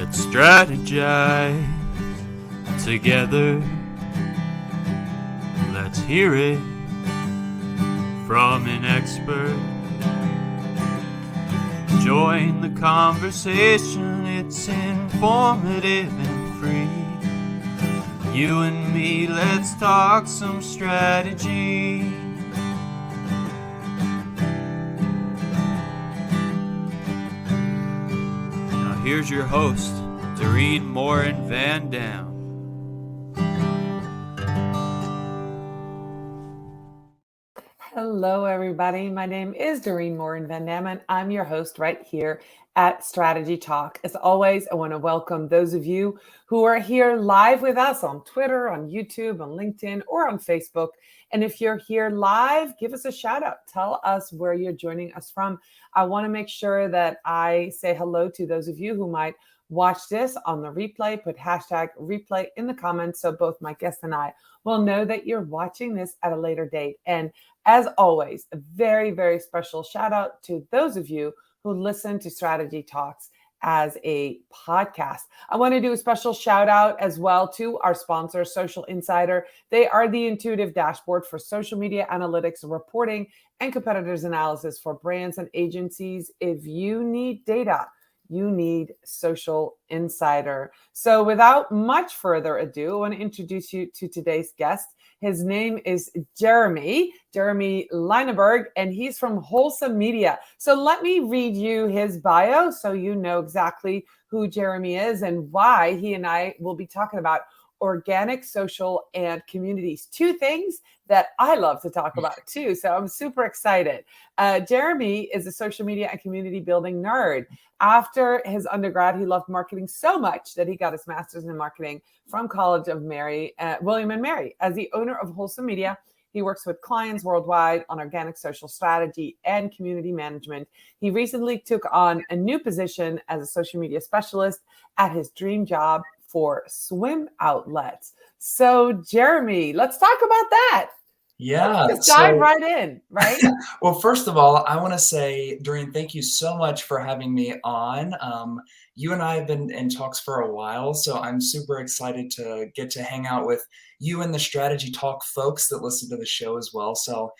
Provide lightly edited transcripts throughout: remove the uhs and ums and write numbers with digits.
Let's strategize together. Let's hear it from an expert. Join the conversation, it's informative and free. You and me, let's talk some strategy. Now here's your host, Dorien Morin-van. Hello, everybody. My name is Dorien Morin-van, and I'm your host right here at Strategy Talk. As always, I want to welcome those of you who are here live with us on Twitter, on YouTube, on LinkedIn, or on Facebook. And if you're here live, give us a shout out. Tell us where you're joining us from. I want to make sure that I say hello to those of you who might watch this on the replay. Put hashtag replay in the comments so both my guest and I will know that you're watching this at a later date. And as always, a very, very special shout out to those of you who listen to Strategy Talks as a podcast. I want to do a special shout out as well to our sponsor, Social Insider. They are the intuitive dashboard for social media analytics, reporting, and competitors analysis for brands and agencies. If you need data, you need Social Insider. So without much further ado, I want to introduce you to today's guest. His name is Jeremy Lineberg, and he's from Wholesome Media. So let me read you his bio so you know exactly who Jeremy is and why he and I will be talking about organic, social, and communities. Two things that I love to talk about too. So I'm super excited. Jeremy is a social media and community building nerd. After his undergrad, he loved marketing so much that he got his master's in marketing from College of William and Mary. As the owner of Wholesome Media, he works with clients worldwide on organic social strategy and community management. He recently took on a new position as a social media specialist at his dream job for swim outlets. So, Jeremy, let's talk about that. Yeah. Let's just dive right in, right? Well, first of all, I want to say, Dorien, thank you so much for having me on. You and I have been in talks for a while, so I'm super excited to get to hang out with you and the Strategy Talk folks that listen to the show as well. So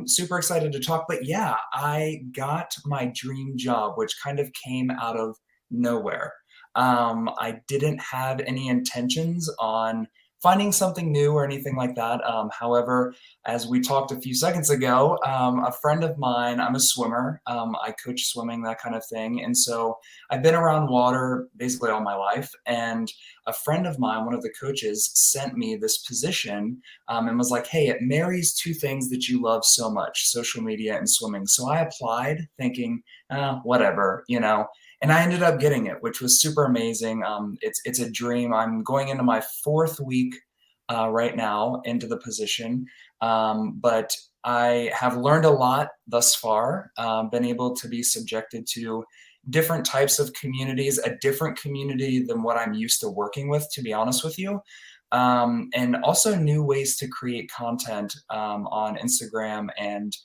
super excited to talk. But yeah, I got my dream job, which kind of came out of nowhere. I didn't have any intentions on finding something new or anything like that. However, as we talked a few seconds ago, a friend of mine, I'm a swimmer, I coach swimming, that kind of thing. And so I've been around water basically all my life. And a friend of mine, one of the coaches, sent me this position and was like, hey, it marries two things that you love so much, social media and swimming. So I applied thinking, whatever, you know. And I ended up getting it, which was super amazing. It's a dream. I'm going into my fourth week right now into the position, but I have learned a lot thus far, been able to be subjected to different types of communities, a different community than what I'm used to working with, to be honest with you, and also new ways to create content on Instagram and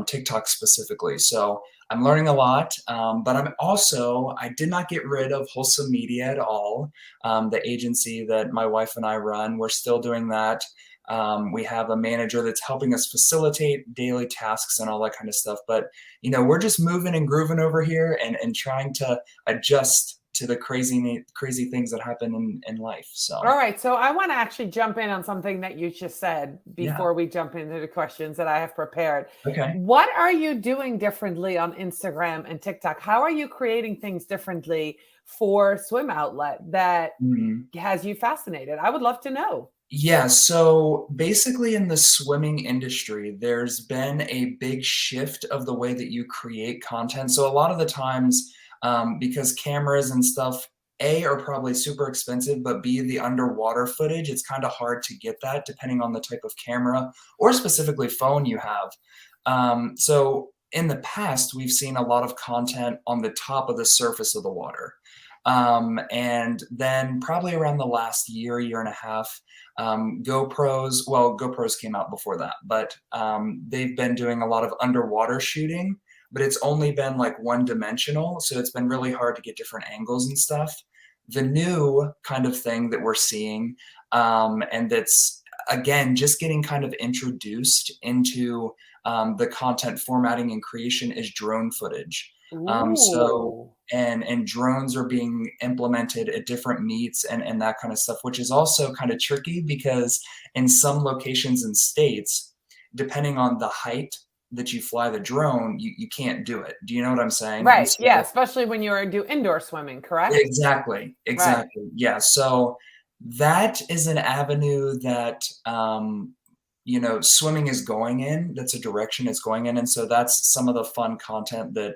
TikTok specifically. So I'm learning a lot, but I did not get rid of Wholesome Media at all. The agency that my wife and I run, we're still doing that. We have a manager that's helping us facilitate daily tasks and all that kind of stuff. But, you know, we're just moving and grooving over here and trying to adjust to the crazy things that happen in life. So all right, so I want to actually jump in on something that you just said before we jump into the questions that I have prepared. Okay. What are you doing differently on Instagram and TikTok? How are you creating things differently for Swim Outlet that has you fascinated? I would love to know. Yeah, so basically in the swimming industry, there's been a big shift of the way that you create content. So a lot of the times, because cameras and stuff, A, are probably super expensive, but B, the underwater footage, it's kind of hard to get that depending on the type of camera or specifically phone you have. So in the past, we've seen a lot of content on the top of the surface of the water. And then probably around the last year and a half, GoPros came out before that, but they've been doing a lot of underwater shooting, but it's only been like one dimensional. So it's been really hard to get different angles and stuff. the new kind of thing that we're seeing, and that's, again, just getting kind of introduced into the content formatting and creation, is drone footage. So Ooh. and drones are being implemented at different meets and that kind of stuff, which is also kind of tricky because in some locations and states, depending on the height that you fly the drone, you can't do it. Do you know what I'm saying? And Right. Yeah. so Especially when you do indoor swimming, correct? exactly, Right. exactly. Yeah. So that is an avenue that swimming is going in. That's a direction it's going in, and so that's some of the fun content that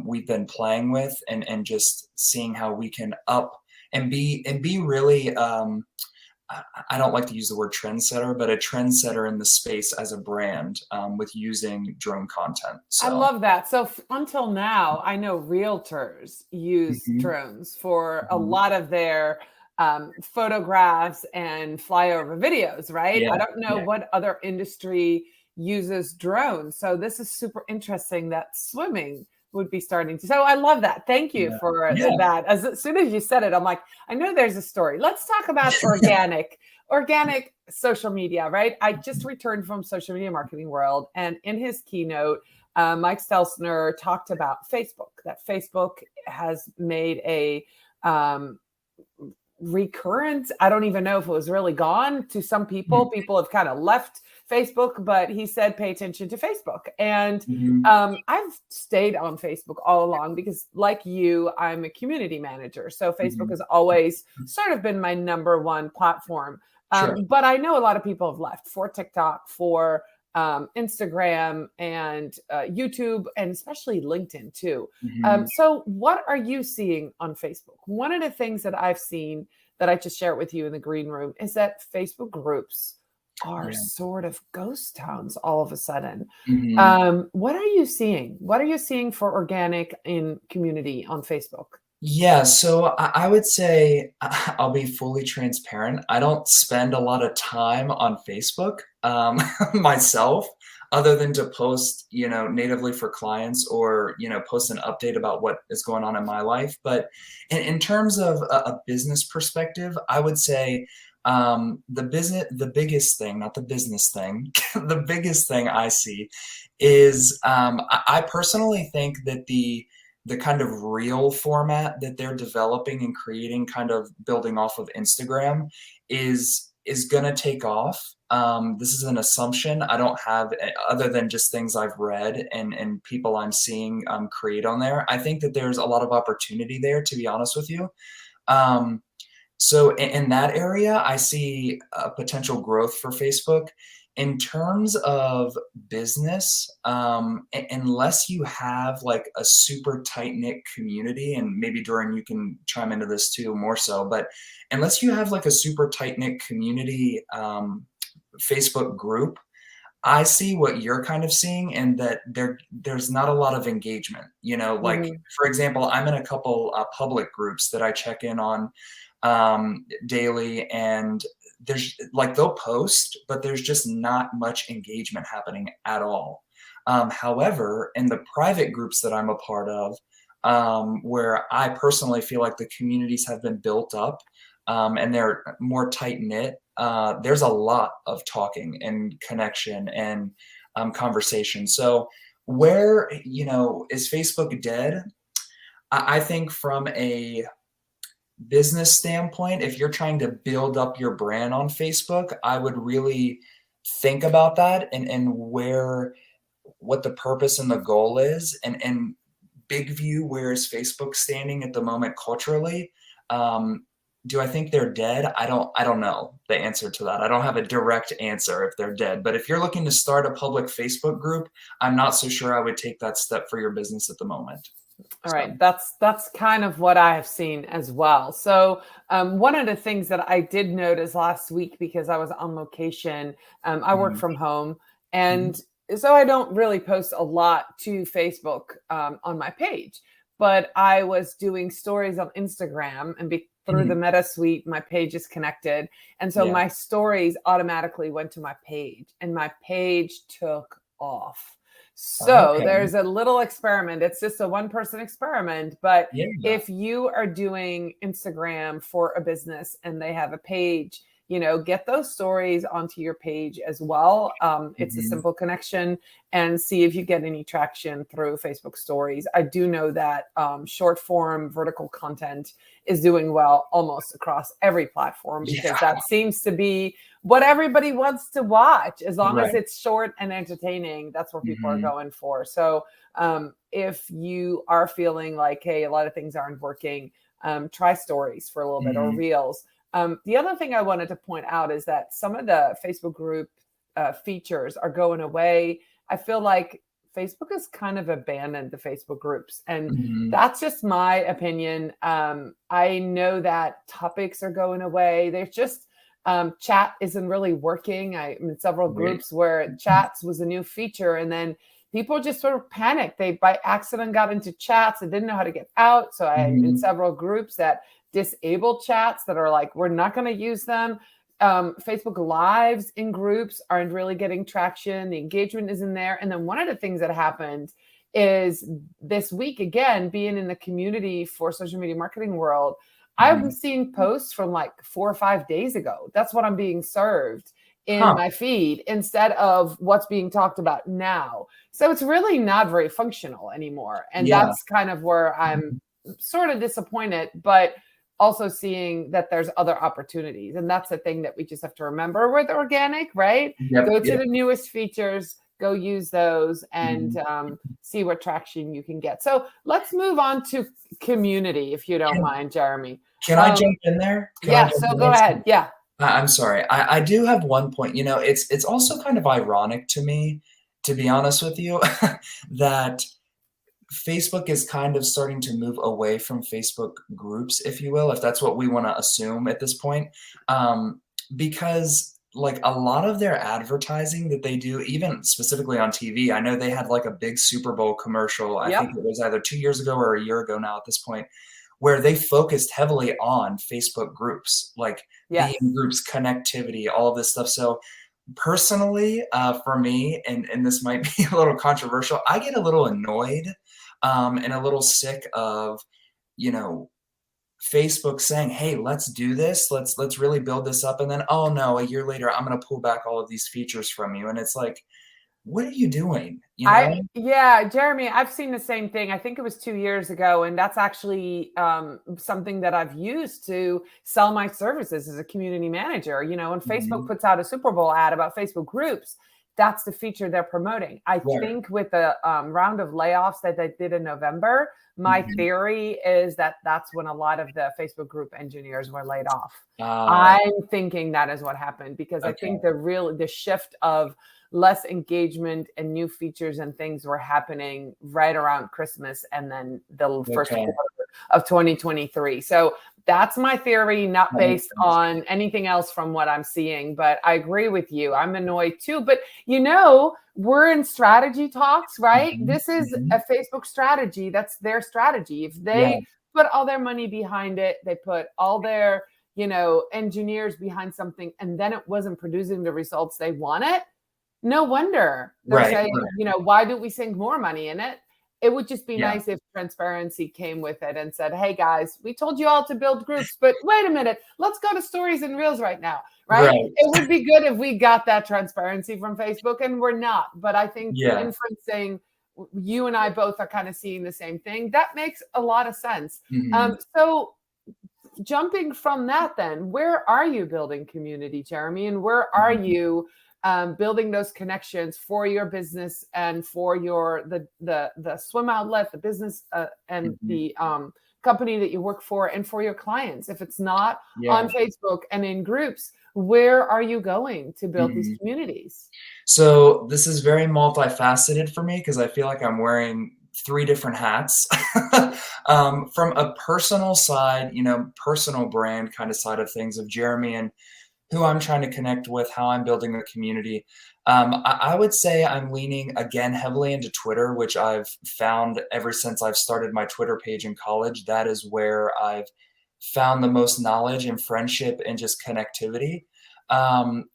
we've been playing with, and just seeing how we can up and be really. I don't like to use the word trendsetter, but a trendsetter in the space as a brand with using drone content. I So. love that. So until now, I know realtors use Mhm, drones for a mhm. lot of their photographs and flyover videos, right? Yeah, I don't know yeah, what other industry uses drones. So this is super interesting that swimming would be starting to. So I love that. Thank you yeah, for yeah. that. As soon as you said it, I'm like, I know there's a story. Let's talk about organic social media, right? I just returned from social media marketing world, and in his keynote, Mike Stelzner talked about Facebook, that Facebook has made a recurrent, I don't even know if it was really gone to some people. Mhm, People have kind of left Facebook, but he said, pay attention to Facebook. And mhm. I've stayed on Facebook all along because, like you, I'm a community manager. So Facebook Mhm. has always sort of been my number one platform. Sure. But I know a lot of people have left for TikTok, for Instagram, and YouTube, and especially LinkedIn too. Mhm. So, what are you seeing on Facebook? One of the things that I've seen that I just share with you in the green room is that Facebook groups are Yeah. sort of ghost towns all of a sudden. Mhm. What are you seeing? What are you seeing for organic in community on Facebook? Yeah, so I would say I'll be fully transparent. I don't spend a lot of time on Facebook, myself, other than to post, natively for clients or, post an update about what is going on in my life. But in terms of a business perspective, I would say the biggest thing, not the business thing, the biggest thing I see is I personally think that the kind of reel format that they're developing and creating, kind of building off of Instagram, is gonna take off. This is an assumption. I don't have other than just things I've read and people I'm seeing create on there. I think that there's a lot of opportunity there, to be honest with you. Um, so in that area, I see potential growth for Facebook. In terms of business, unless you have like a super tight knit community, and maybe Dorien, you can chime into this too more so, but unless you have like a super tight knit community Facebook group, I see what you're kind of seeing, and that there's not a lot of engagement. Like Mhm. for example, I'm in a couple public groups that I check in on daily, and there's like they'll post, but there's just not much engagement happening at all. However, in the private groups that I'm a part of, where I personally feel like the communities have been built up and they're more tight knit, there's a lot of talking and connection and conversation. So, where, is Facebook dead? I think from a business standpoint, if you're trying to build up your brand on Facebook, I would really think about that, and what the purpose and the goal is, and big view, where is Facebook standing at the moment culturally? Um, do I think they're dead? I don't know the answer to that. I don't have a direct answer if they're dead. But if you're looking to start a public Facebook group, I'm not so sure I would take that step for your business at the moment. All So, right, that's kind of what I have seen as well. So one of the things that I did notice last week, because I was on location, I work mhm, from home, mhm, and so I don't really post a lot to Facebook on my page. But I was doing stories on Instagram, and through the mhm, Meta Suite, my page is connected, and so yeah, my stories automatically went to my page, and my page took off. So Okay. there's a little experiment. It's just a one-person experiment, but Yeah. if you are doing Instagram for a business and they have a page, get those stories onto your page as well. It's a Mhm. simple connection, and see if you get any traction through Facebook stories. I do know that short form vertical content is doing well almost across every platform, because Yeah. that seems to be what everybody wants to watch. As long as Right. it's short and entertaining, that's what people are Mhm. going for. So if you are feeling like, hey, a lot of things aren't working, try stories for a little bit, or Mhm. reels. The other thing I wanted to point out is that some of the Facebook group features are going away. I feel like Facebook has kind of abandoned the Facebook groups, and Mhm. that's just my opinion. I know that topics are going away. There's just chat isn't really working. I'm in several Right. groups where chats was a new feature, and then people just sort of panicked. They by accident got into chats and didn't know how to get out. So I'm in Mhm. several groups that disable chats, that are like, we're not going to use them. Facebook Lives in groups aren't really getting traction. The engagement isn't there. And then one of the things that happened is this week, again, being in the community for social media marketing world, I'm Mhm. seeing posts from like 4 or 5 days ago. That's what I'm being served in Huh. my feed, instead of what's being talked about now. So it's really not very functional anymore. And Yeah. that's kind of where I'm Mhm. sort of disappointed, but also seeing that there's other opportunities. And that's the thing that we just have to remember with organic, right? Yep. Go to Yep. the newest features, go use those, and Mhm. see what traction you can get. So let's move on to community, if you don't Can mind, Jeremy. can I Um, jump in there? Can I yeah, jump so in go there? ahead. Yeah. I'm sorry. I do have one point. It's also kind of ironic to me, to be honest with you, that Facebook is kind of starting to move away from Facebook groups, if you will, if that's what we wanna assume at this point, because, like, a lot of their advertising that they do, even specifically on TV, I know they had, like, a big Super Bowl commercial, I think Yep. it was either 2 years ago or a year ago now at this point, where they focused heavily on Facebook groups, like, being Yes. groups, connectivity, all of this stuff, so personally, for me, and this might be a little controversial, I get a little annoyed, and a little sick of, you know, Facebook saying, "Hey, let's do this. Let's really build this up," and then, "Oh, no, a year later, I'm gonna pull back all of these features from you," and it's like, "What are you doing?" You know? Yeah, Jeremy, I've seen the same thing. I think it was 2 years ago, and that's actually something that I've used to sell my services as a community manager. When Facebook Mhm. puts out a Super Bowl ad about Facebook groups, that's the feature they're promoting. I Right. think with the round of layoffs that they did in November, my Mhm. theory is that that's when a lot of the Facebook group engineers were laid off. Ah, I'm thinking that is what happened, because I think okay. the shift of less engagement and new features and things were happening right around Christmas and then the first Okay. quarter of 2023. So that's my theory, not That makes based sense. on anything else from what I'm seeing. But I agree with you. I'm annoyed too. But we're in strategy talks, right? Mhm. This is a Mhm. Facebook strategy. That's their strategy. If Yeah. they put all their money behind it, they put all their engineers behind something, and then it wasn't producing the results they wanted, no wonder they're Right, saying, right. why do we sink more money in it? It would just be Yeah. nice if transparency came with it and said, hey guys, we told you all to build groups, but wait a minute, let's go to stories and reels right now, right? Right. It would be good if we got that transparency from Facebook, and we're not. But I think Yeah. inferencing, you and I both are kind of seeing the same thing. That makes a lot of sense. Mhm. So jumping from that, then where are you building community, Jeremy, and where are Mhm. you building those connections for your business and for your the swim outlet, the business, and Mhm. the company that you work for, and for your clients? If it's not Yeah. on Facebook and in groups, where are you going to build these Mhm. communities? So this is very multifaceted for me because I feel like I'm wearing 3 different hats. From a personal side, personal brand kind of side of things of Jeremy and who I'm trying to connect with, how I'm building a community. I would say I'm leaning again heavily into Twitter, which I've found ever since I've started my Twitter page in college. That is where I've found the most knowledge and friendship and just connectivity.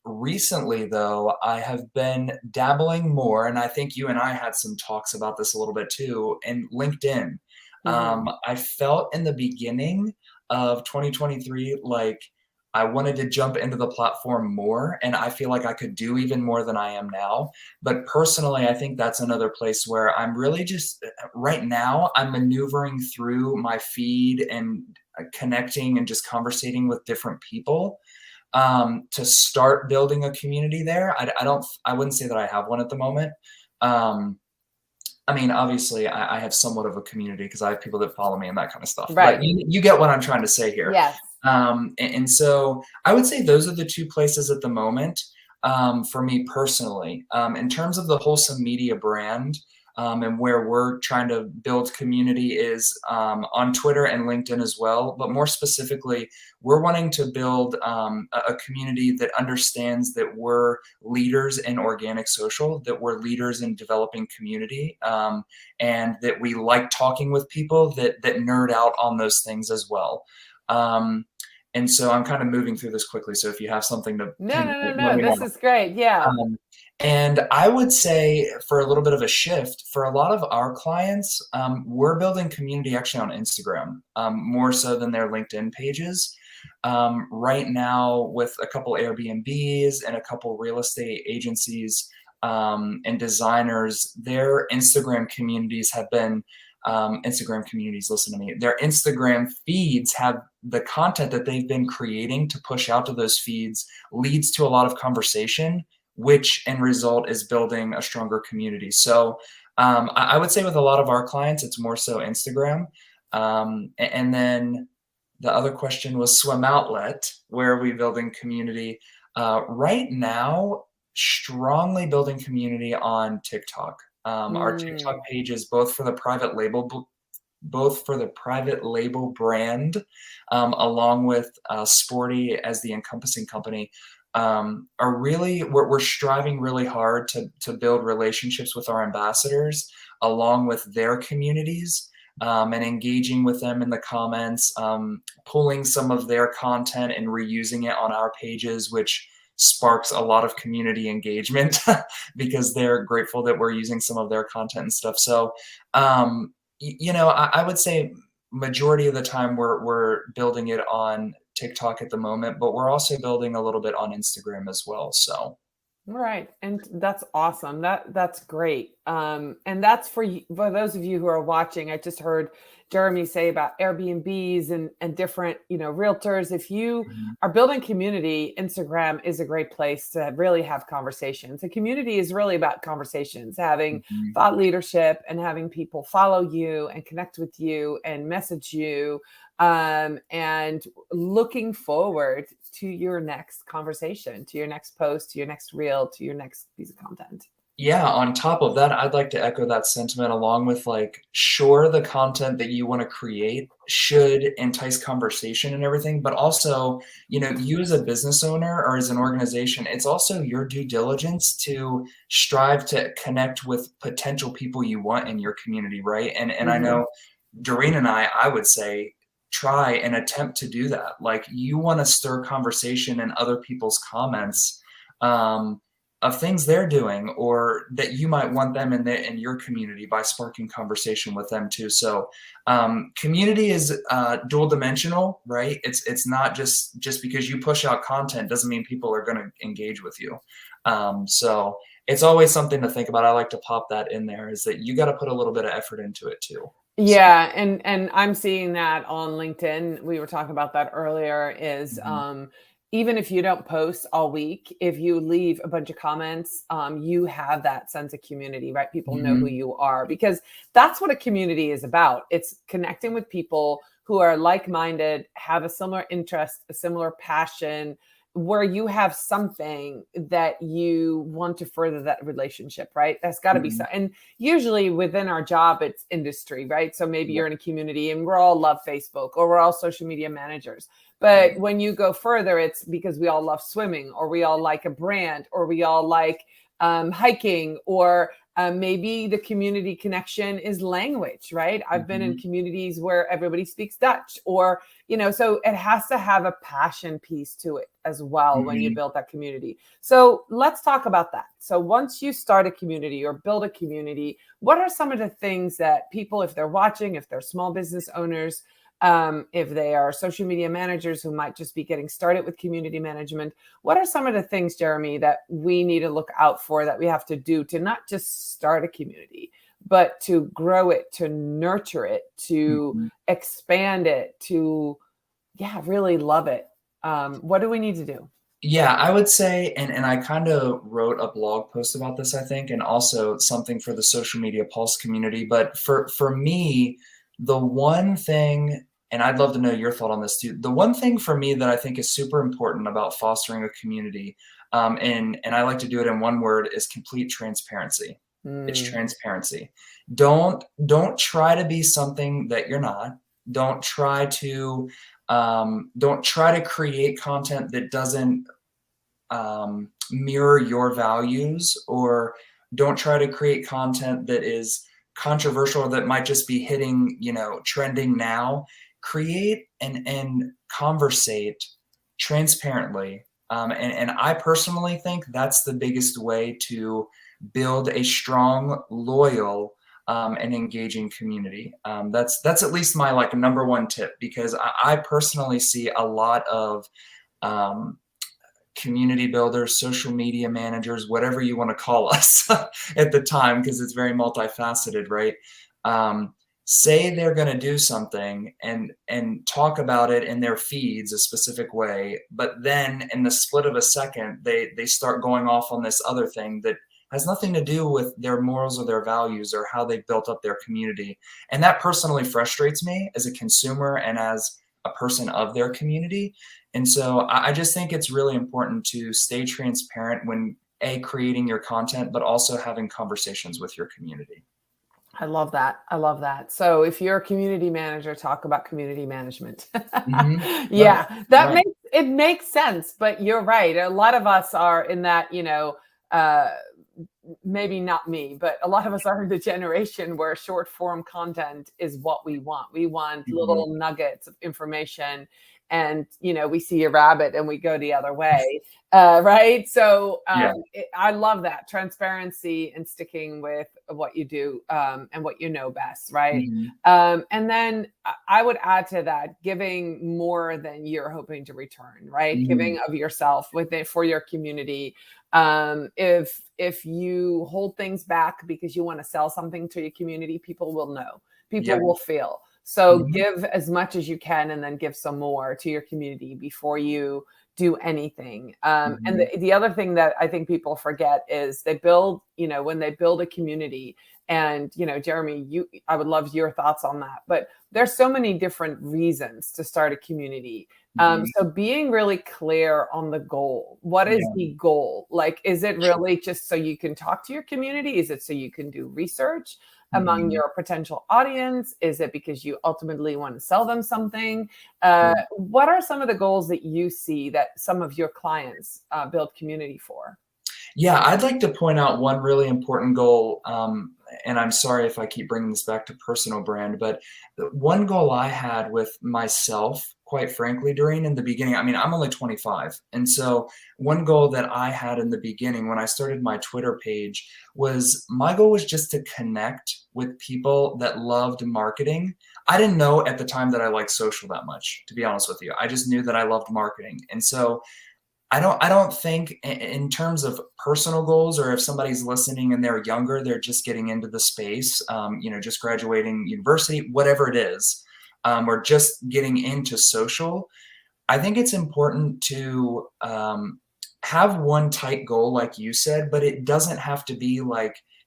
Recently, though, I have been dabbling more, and I think you and I had some talks about this a little bit too, in LinkedIn. Mhm. I felt in the beginning of 2023 like I wanted to jump into the platform more, and I feel like I could do even more than I am now. But personally, I think that's another place where I'm really just right now, I'm maneuvering through my feed and connecting and just conversating with different people to start building a community there. I wouldn't say that I have one at the moment. Um, I mean, obviously, I have somewhat of a community because I have people that follow me and that kind of stuff. But Right. you get what I'm trying to say here. Yes. And so I would say those are the two places at the moment for me personally. In terms of the Wholesome Media brand, and where we're trying to build community is on Twitter and LinkedIn as well. But more specifically, we're wanting to build a community that understands that we're leaders in organic social, that we're leaders in developing community, and that we like talking with people that nerd out on those things as well. And so I'm kind of moving through this quickly. So if you have something to No, no, no, pinpoint, let no. me know. This is great. Yeah. Um, and I would say for a little bit of a shift, for a lot of our clients, we're building community actually on Instagram, more so than their LinkedIn pages. Right now, with a couple Airbnbs and a couple real estate agencies and designers, their Instagram communities have been Instagram communities, listen to me, their Instagram feeds have the content that they've been creating to push out to those feeds leads to a lot of conversation, which end result is building a stronger community. So I would say with a lot of our clients, it's more so Instagram. And then the other question was Swim Outlet. Where are we building community? Right now, strongly building community on TikTok. Our TikTok Mm. pages, both for the private label brand, along with Sporty as the encompassing company, are really we're striving really hard to build relationships with our ambassadors along with their communities, and engaging with them in the comments, pulling some of their content and reusing it on our pages, which sparks a lot of community engagement because they're grateful that we're using some of their content and stuff. So, I would say majority of the time we're building it on TikTok at the moment, but we're also building a little bit on Instagram as well. So Right. And that's awesome. That's great. And that's for those of you who are watching. I just heard Jeremy say about Airbnbs and different, realtors. If you mhm, are building community, Instagram is a great place to really have conversations. The community is really about conversations, having mhm. thought leadership and having people follow you and connect with you and message you, and looking forward to your next conversation, to your next post, to your next reel, to your next piece of content. Yeah, on top of that, I'd like to echo that sentiment along with like, sure, the content that you want to create should entice conversation and everything, but also, you as a business owner or as an organization, it's also your due diligence to strive to connect with potential people you want in your community, right? And I Hmm. know Doreen and I would say, try and attempt to do that. Like you want to stir conversation in other people's comments um, of things they're doing, or that you might want them in your community by sparking conversation with them too. So community is dual dimensional, right? It's not just because you push out content doesn't mean people are going to engage with you. So it's always something to think about. I like to pop that in there, is that you got to put a little bit of effort into it too. So. Yeah, and I'm seeing that on LinkedIn. We were talking about that earlier. Is Mhm, even if you don't post all week, if you leave a bunch of comments, you have that sense of community, right? People know who mhm, you are, because that's what a community is about. It's connecting with people who are like-minded, have a similar interest, a similar passion, where you have something that you want to further that relationship, right? That's got to be so. mhm. And usually within our job, it's industry, right? So maybe Yep, you're in a community and we're all love Facebook, or we're all social media managers. yep, But when you go further, it's because we all love swimming, or we all like a brand, or we all like hiking, or maybe the community connection is language, right? I've been in communities where everybody speaks Dutch, or, so it has to have a passion piece to it as well when you build that community. So let's talk about that. So once you start a community or build a community, what are some of the things that people, if they're watching, if they're small business owners, if they are social media managers who might just be getting started with community management, what are some of the things, Jeremy, that we need to look out for, that we have to do to not just start a community, but to grow it, to nurture it, to expand it, to, really love it? What do we need to do? Yeah, I would say, and I kind of wrote a blog post about this, I think, and also something for the Social Media Pulse community. But for me, the one thing, and I'd love to know your thought on this too, the one thing for me that I think is super important about fostering a community, and I like to do it in one word, is complete transparency. It's transparency. Don't try to be something that you're not. Don't try to create content that doesn't mirror your values, or don't try to create content that is controversial or that might just be hitting, trending now. Create and conversate transparently. And I personally think that's the biggest way to build a strong, loyal, and engaging community. That's at least my number one tip, because I personally see a lot of community builders, social media managers, whatever you want to call us at the time, because it's very multifaceted, right? Say they're going to do something and talk about it in their feeds a specific way, but then in the split of a second, they start going off on this other thing that has nothing to do with their morals or their values or how they built up their community. And that personally frustrates me as a consumer and as a person of their community. And so I just think it's really important to stay transparent when creating your content, but also having conversations with your community. I love that. I love that. So if you're a community manager, talk about community management. Right. That makes sense. But you're right. A lot of us are in that, maybe not me, but a lot of us are in the generation where short form content is what we want. We want little nuggets of information, and we see a rabbit and we go the other way, right? So I love that transparency and sticking with what you do, and what you know best, right? And then I would add to that, giving more than you're hoping to return, right? Giving of yourself for your community. If you hold things back because you want to sell something to your community, people will know, people will feel. So give as much as you can, and then give some more to your community before you do anything. And the other thing that I think people forget is they build, when they build a community, and, Jeremy, I would love your thoughts on that, but there's so many different reasons to start a community. So being really clear on the goal. What is the goal? Is it really just so you can talk to your community? Is it so you can do research among your potential audience? Is it because you ultimately want to sell them something? What are some of the goals that you see that some of your clients build community for? Yeah, I'd like to point out one really important goal, and I'm sorry if I keep bringing this back to personal brand, but one goal I had with myself, quite frankly, Doreen, in the beginning, I'm only 25. And so one goal that I had in the beginning when I started my Twitter page was, my goal was just to connect with people that loved marketing. I didn't know at the time that I liked social that much, to be honest with you. I just knew that I loved marketing. And so I don't think in terms of personal goals, or if somebody's listening and they're younger, they're just getting into the space, just graduating university, whatever it is, or just getting into social. I think it's important to have one tight goal, like you said, but it doesn't have to be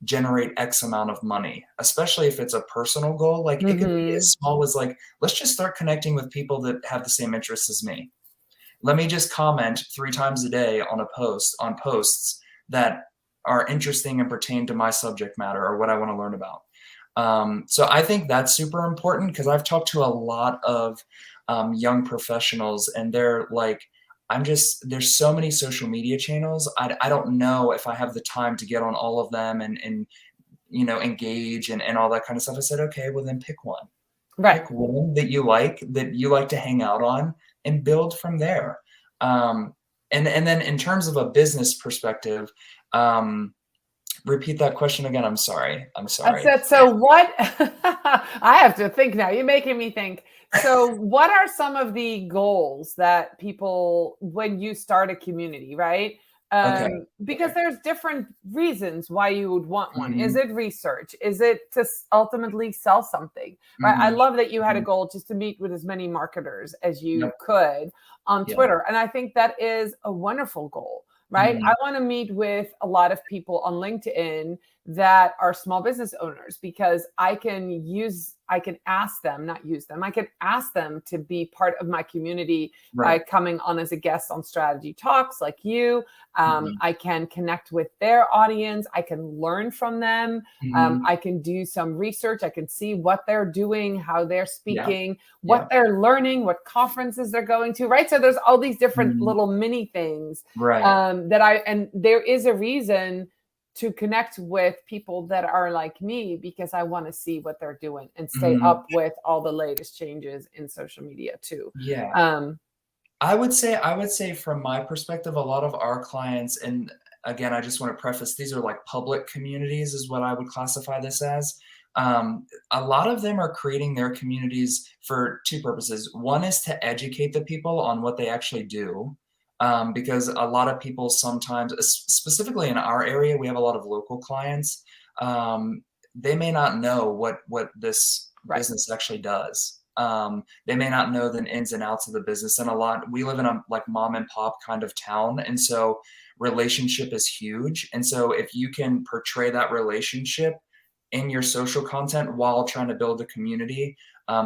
generate X amount of money, especially if it's a personal goal. It could be as small as let's just start connecting with people that have the same interests as me. Let me just comment 3 times a day on posts that are interesting and pertain to my subject matter or what I want to learn about. So I think that's super important, because I've talked to a lot of young professionals, and they're like, there's so many social media channels. I don't know if I have the time to get on all of them and engage and all that kind of stuff. I said, okay, well then pick one. Right. Pick one that you like to hang out on and build from there. And then in terms of a business perspective, repeat that question again. I'm sorry. So what, I have to think now. You're making me think. So what are some of the goals that people, when you start a community, right? Because there's different reasons why you would want one. Is it research? Is it to ultimately sell something? Right. I love that you had a goal just to meet with as many marketers as you could on Twitter. And I think that is a wonderful goal. Right. I want to meet with a lot of people on LinkedIn that are small business owners, because I can ask them to be part of my community by coming on as a guest on Strategy Talks like you. I can connect with their audience. I can learn from them. I can do some research. I can see what they're doing, how they're speaking, what they're learning, what conferences they're going to, right? So there's all these different little mini things and there is a reason to connect with people that are like me, because I want to see what they're doing and stay up with all the latest changes in social media too. I would say from my perspective, a lot of our clients, and again, I just want to preface, these are like public communities is what I would classify this as. A lot of them are creating their communities for two purposes. One is to educate the people on what they actually do. Because a lot of people sometimes, specifically in our area, we have a lot of local clients. They may not know what this business actually does. They may not know the ins and outs of the business. And we live in a like mom and pop kind of town. And so relationship is huge. And so if you can portray that relationship in your social content while trying to build a community,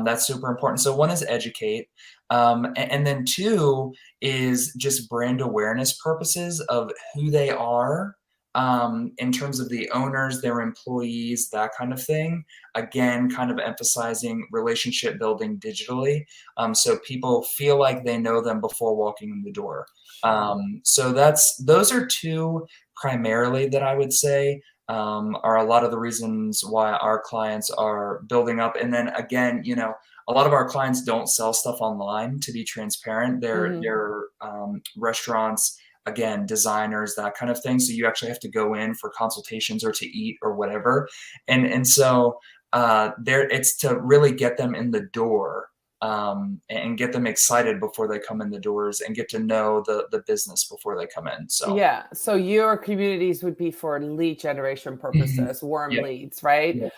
that's super important. So one is educate. And then two is just brand awareness purposes of who they are, in terms of the owners, their employees, that kind of thing. Again, kind of emphasizing relationship building digitally. So people feel like they know them before walking in the door. So those are two primarily that I would say are a lot of the reasons why our clients are building up. And then again, a lot of our clients don't sell stuff online, to be transparent. They're restaurants, again, designers, that kind of thing. So you actually have to go in for consultations or to eat or whatever. And so it's to really get them in the door, and get them excited before they come in the doors and get to know the business before they come in. So so your communities would be for lead generation purposes, warm leads, right?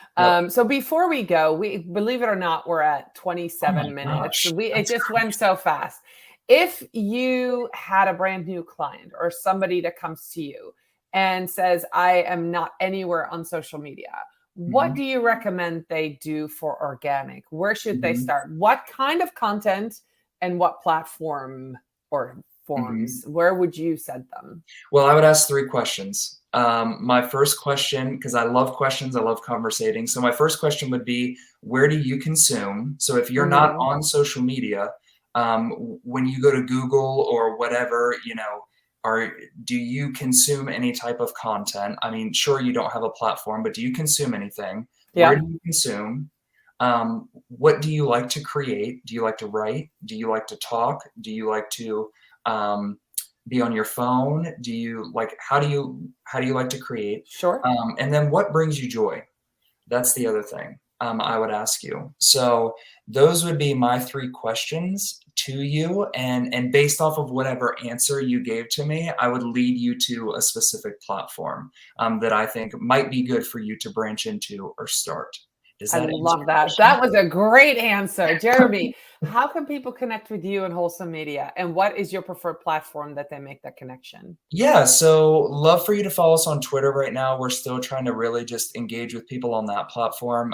So before we go, we believe it or not, we're at 27 minutes. It just went so fast. If you had a brand new client or somebody that comes to you and says, I am not anywhere on social media, what do you recommend they do for organic? Where should they start? What kind of content and what platform or forums? Where would you send them? Well, I would ask 3 questions. My first question, because I love questions, I love conversating. So my first question would be, where do you consume? So if you're not on social media, when you go to Google or whatever, do you consume any type of content? I mean, sure, you don't have a platform, but do you consume anything? Where do you consume? What do you like to create? Do you like to write? Do you like to talk? Do you like to be on your phone? How do you like to create? Sure. And then what brings you joy? That's the other thing I would ask you. So those would be my 3 questions to you. And based off of whatever answer you gave to me, I would lead you to a specific platform that I think might be good for you to branch into or start. I love that. That was a great answer. Jeremy, how can people connect with you in Wholesome Media? And what is your preferred platform that they make that connection? Yeah, so love for you to follow us on Twitter right now. We're still trying to really just engage with people on that platform.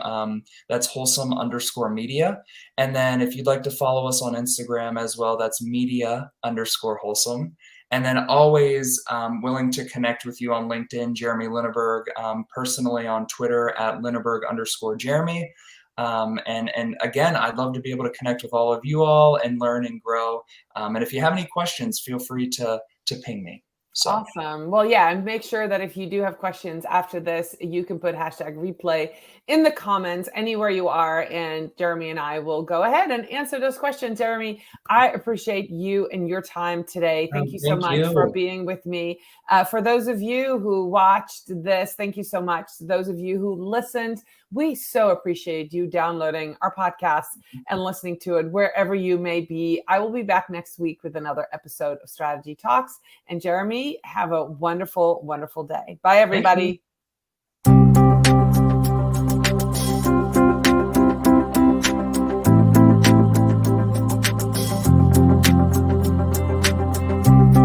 That's wholesome_media. And then if you'd like to follow us on Instagram as well, that's media_wholesome. And then always willing to connect with you on LinkedIn, Jeremy Linneberg, personally on Twitter at Linneberg_Jeremy. And again, I'd love to be able to connect with all of you all and learn and grow. And if you have any questions, feel free to ping me. So. Awesome. Well, yeah, and make sure that if you do have questions after this, you can put #replay in the comments anywhere you are, and Jeremy and I will go ahead and answer those questions. Jeremy, I appreciate you and your time today. Thank you so much for being with me. For those of you who watched this, thank you so much. Those of you who listened, we so appreciate you downloading our podcast and listening to it wherever you may be. I will be back next week with another episode of Strategy Talks. And Jeremy, have a wonderful, wonderful day. Bye, everybody.